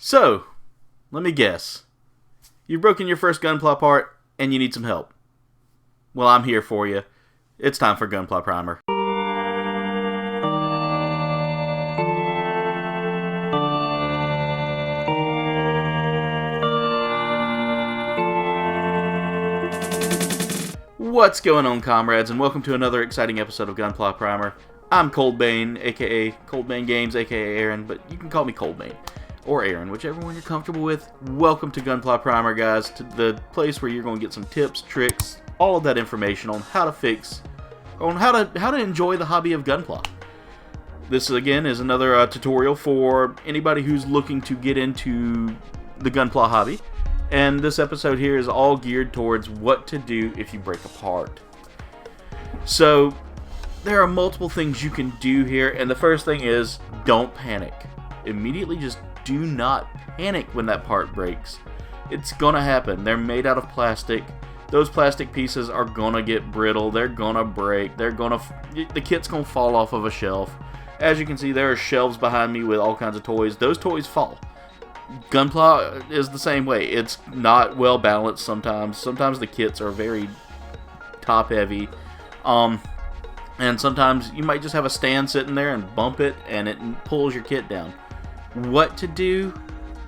So, let me guess. You've broken your first Gunpla part, and you need some help. Well, I'm here for you. It's time for Gunpla Primer. What's going on, comrades, and welcome to another exciting episode of Gunpla Primer. I'm Kouldbayne, aka Kouldbaynegames, aka Aaron, but you can call me Kouldbayne. Or Aaron, whichever one you're comfortable with. Welcome to Gunpla Primer, guys, to the place where you're going to get some tips, tricks, all of that information on how to fix, on how to enjoy the hobby of Gunpla. This, again, is another tutorial for anybody who's looking to get into the Gunpla hobby. And this episode here is all geared towards what to do if you break a part. So, there are multiple things you can do here, and the first thing is, don't panic. Immediately just do not panic when that part breaks. It's gonna happen. They're made out of plastic. Those plastic pieces are gonna get brittle. They're gonna break. The kit's gonna fall off of a shelf. As you can see, there are shelves behind me with all kinds of toys. Those toys fall. Gunpla is the same way. It's not well balanced sometimes. Sometimes the kits are very top heavy. And sometimes you might just have a stand sitting there and bump it and it pulls your kit down. What to do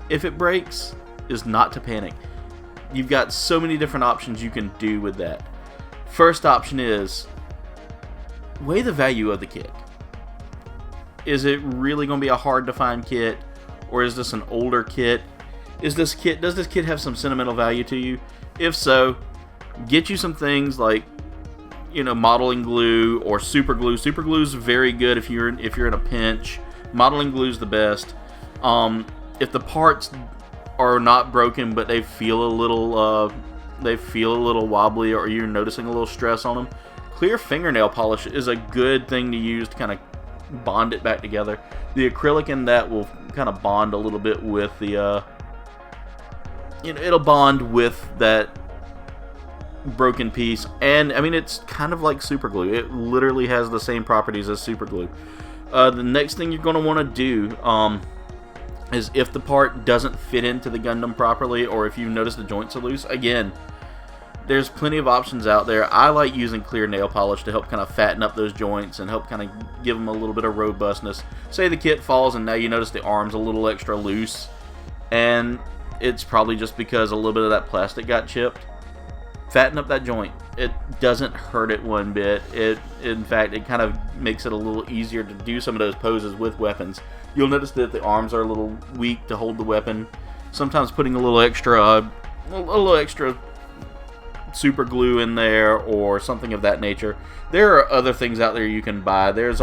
if it breaks is not to panic. You've got so many different options you can do with that. First option is weigh the value of the kit. Is it really going to be a hard to find kit? Or is this an older kit? Does this kit have some sentimental value to you? If so, get you some things like, modeling glue or super glue. Super glue is very good if you're in a pinch. Modeling glue is the best. If the parts are not broken but they feel a little wobbly, or you're noticing a little stress on them, clear fingernail polish is a good thing to use to kind of bond it back together. The acrylic in that will kind of bond a little bit with the it'll bond with that broken piece, and I mean, it's kind of like super glue. It literally has the same properties as super glue. The next thing you're going to want to do is, if the part doesn't fit into the Gundam properly, or if you notice the joints are loose, again, there's plenty of options out there. I like using clear nail polish to help kind of fatten up those joints and help kind of give them a little bit of robustness. Say the kit falls and now you notice the arm's a little extra loose, and it's probably just because a little bit of that plastic got chipped. Fatten up that joint. It doesn't hurt it one bit. In fact, it kind of makes it a little easier to do some of those poses with weapons. You'll notice that the arms are a little weak to hold the weapon. Sometimes putting a little extra super glue in there or something of that nature. There are other things out there you can buy. There's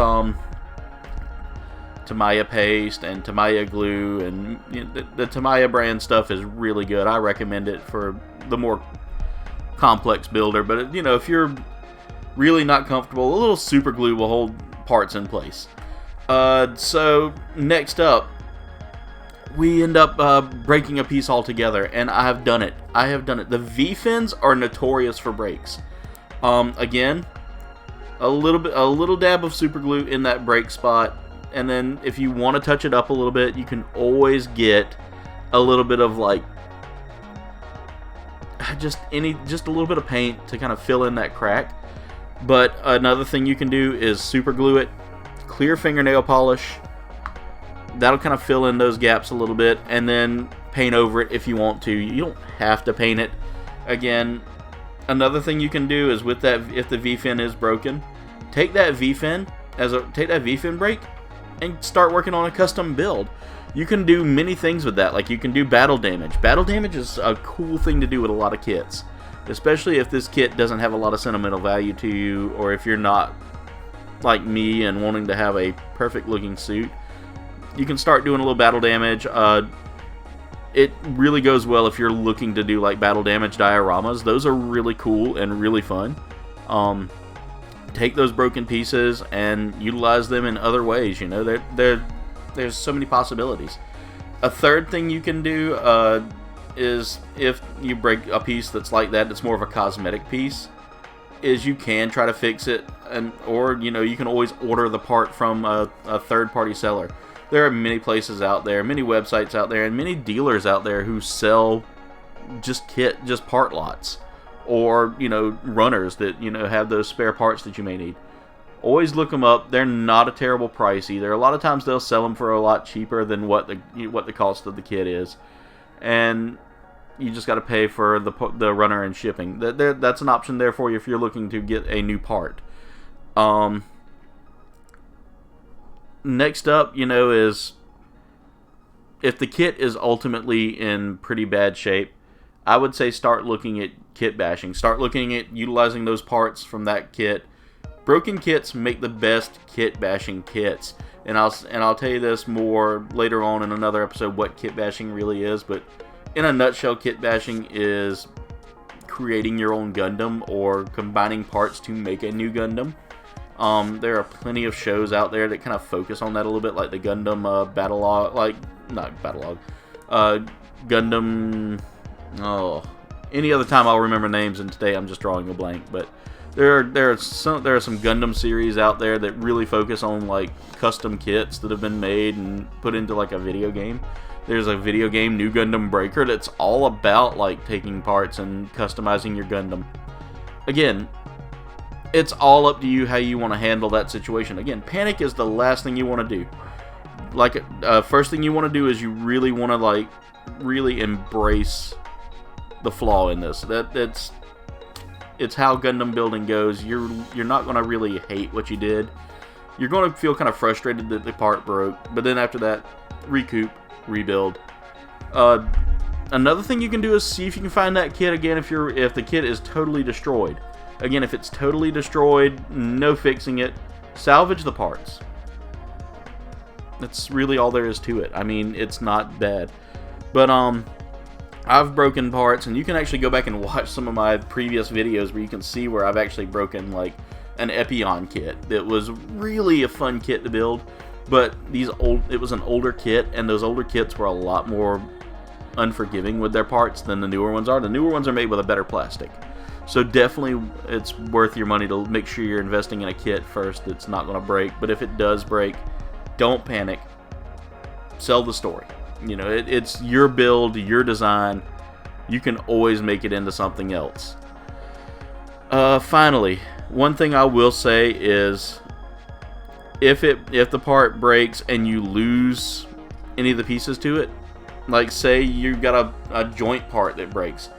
Tamiya paste and Tamiya glue, and the Tamiya brand stuff is really good. I recommend it for the more complex builder, but if you're really not comfortable, a little super glue will hold parts in place. So next up, we end up breaking a piece altogether, and I have done it. The V-fins are notorious for breaks. Again, a little dab of super glue in that break spot, and then if you want to touch it up a little bit, you can always get a little bit of just a little bit of paint to kind of fill in that crack. But another thing you can do is super glue it, clear fingernail polish. That'll kind of fill in those gaps a little bit, and then paint over it if you want to. You don't have to paint it. Again, another thing you can do is with that, if the V-fin is broken, take that V-fin break and start working on a custom build. You can do many things with that. Like, you can do battle damage. Battle damage is a cool thing to do with a lot of kits, especially if this kit doesn't have a lot of sentimental value to you, or if you're not like me and wanting to have a perfect looking suit. You can start doing a little battle damage. It really goes well if you're looking to do like battle damage dioramas. Those are really cool and really fun. Take those broken pieces and utilize them in other ways. There's so many possibilities. A third thing you can do is, if you break a piece that's like that, it's more of a cosmetic piece, is you can try to fix it, or you can always order the part from a third-party seller. There are many places out there, many websites out there, and many dealers out there who sell just part lots, or runners that have those spare parts that you may need. Always look them up. They're not a terrible price either. A lot of times they'll sell them for a lot cheaper than what the cost of the kit is, and you just got to pay for the runner and shipping. That's an option there for you if you're looking to get a new part. Next up, is if the kit is ultimately in pretty bad shape, I would say start looking at kit bashing. Start looking at utilizing those parts from that kit. Broken kits make the best kit bashing kits, and I'll tell you this more later on in another episode what kit bashing really is. But in a nutshell, kit bashing is creating your own Gundam or combining parts to make a new Gundam. There are plenty of shows out there that kind of focus on that a little bit, like the Gundam Gundam. Oh, any other time I'll remember names, and today I'm just drawing a blank. But there are some Gundam series out there that really focus on like custom kits that have been made and put into like a video game. There's a video game, New Gundam Breaker, that's all about like taking parts and customizing your Gundam. Again, it's all up to you how you want to handle that situation. Again, panic is the last thing you want to do. Like, first thing you want to do is you really want to like really embrace the flaw in this. It's how Gundam building goes. You're not going to really hate what you did. You're going to feel kind of frustrated that the part broke, but then after that, recoup, rebuild. Another thing you can do is see if you can find that kit again if the kit is totally destroyed. Again, if it's totally destroyed, no fixing it. Salvage the parts. That's really all there is to it. I mean, it's not bad. But I've broken parts, and you can actually go back and watch some of my previous videos where you can see where I've actually broken like an Epion kit that was really a fun kit to build. But it was an older kit, and those older kits were a lot more unforgiving with their parts than the newer ones are. The newer ones are made with a better plastic. So definitely it's worth your money to make sure you're investing in a kit first that's not going to break. But if it does break, don't panic. Sell the story. It's your build, your design. You can always make it into something else. Finally, one thing I will say is if the part breaks and you lose any of the pieces to it, like say you got a joint part that breaks,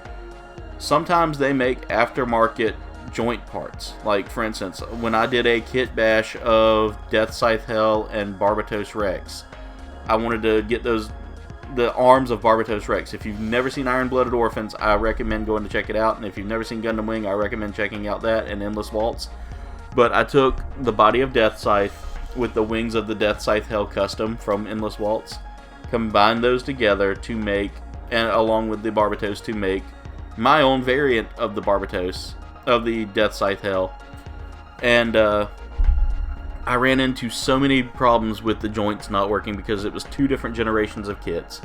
sometimes they make aftermarket joint parts. Like for instance, when I did a kit bash of Death Scythe Hell and Barbatos Rex, I wanted to get the arms of Barbatos Rex. If you've never seen Iron Blooded Orphans, I recommend going to check it out. And if you've never seen Gundam Wing, I recommend checking out that and Endless Waltz. But I took the body of Death Scythe with the wings of the Death Scythe Hell custom from Endless Waltz, combined those together to make, and along with the Barbatos, to make my own variant of the Barbatos, of the Death Scythe Hell. And I ran into so many problems with the joints not working because it was two different generations of kits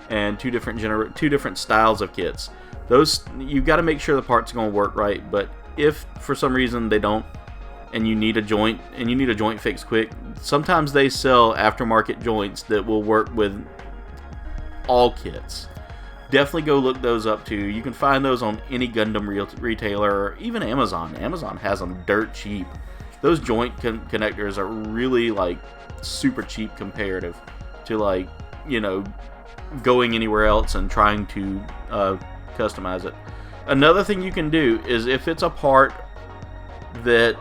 and two different styles of kits. Those, you got to make sure the parts are going to work right. But if for some reason they don't, and you need a joint fixed quick, sometimes they sell aftermarket joints that will work with all kits. Definitely go look those up too. You can find those on any Gundam retailer or even Amazon. Amazon has them dirt cheap. Those joint connectors are really like super cheap comparative to like, going anywhere else and trying to customize it. Another thing you can do is if it's a part that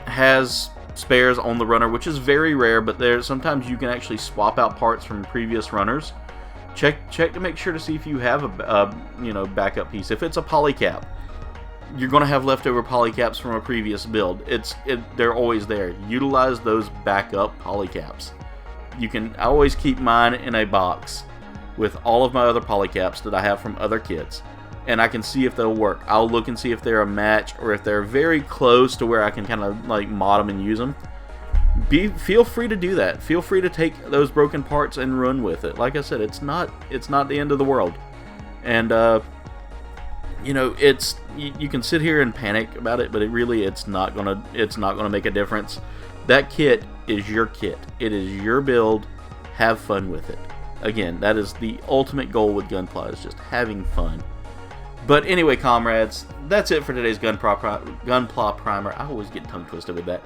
has spares on the runner, which is very rare, but sometimes you can actually swap out parts from previous runners. Check to make sure to see if you have a backup piece. If it's a polycap, you're going to have leftover polycaps from a previous build. They're always there. Utilize those backup polycaps. I always keep mine in a box with all of my other polycaps that I have from other kits, and I can see if they'll work. I'll look and see if they're a match or if they're very close to where I can kind of like mod them and use them. Feel free to do that. Feel free to take those broken parts and run with it. Like I said, it's not the end of the world. And you can sit here and panic about it, but it's not gonna make a difference. That kit is your kit. It is your build. have fun with it. Again, that is the ultimate goal with Gunpla, is just having fun. But anyway, comrades, that's it for today's Gunpla Primer. I always get tongue twisted with that.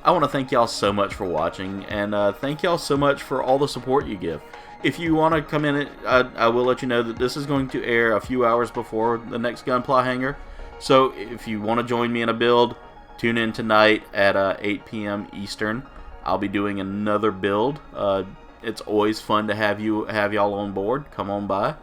I want to thank y'all so much for watching, and thank y'all so much for all the support you give. If you want to come in, I will let you know that this is going to air a few hours before the next Gunpla Hanger. So if you want to join me in a build, tune in tonight at 8 p.m. Eastern. I'll be doing another build. It's always fun to have y'all on board. Come on by.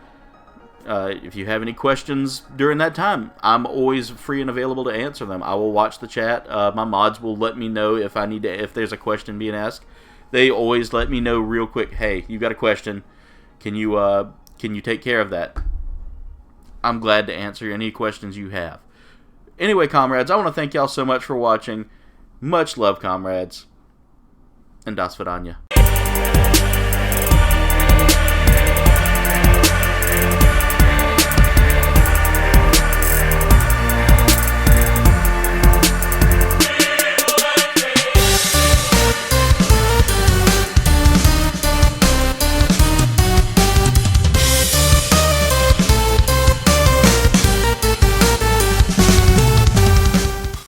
If you have any questions during that time, I'm always free and available to answer them. I will watch the chat. My mods will let me know if there's a question being asked. They always let me know real quick. Hey, you got a question? Can you take care of that? I'm glad to answer any questions you have. Anyway, comrades, I want to thank y'all so much for watching. Much love, comrades, and das vidanya.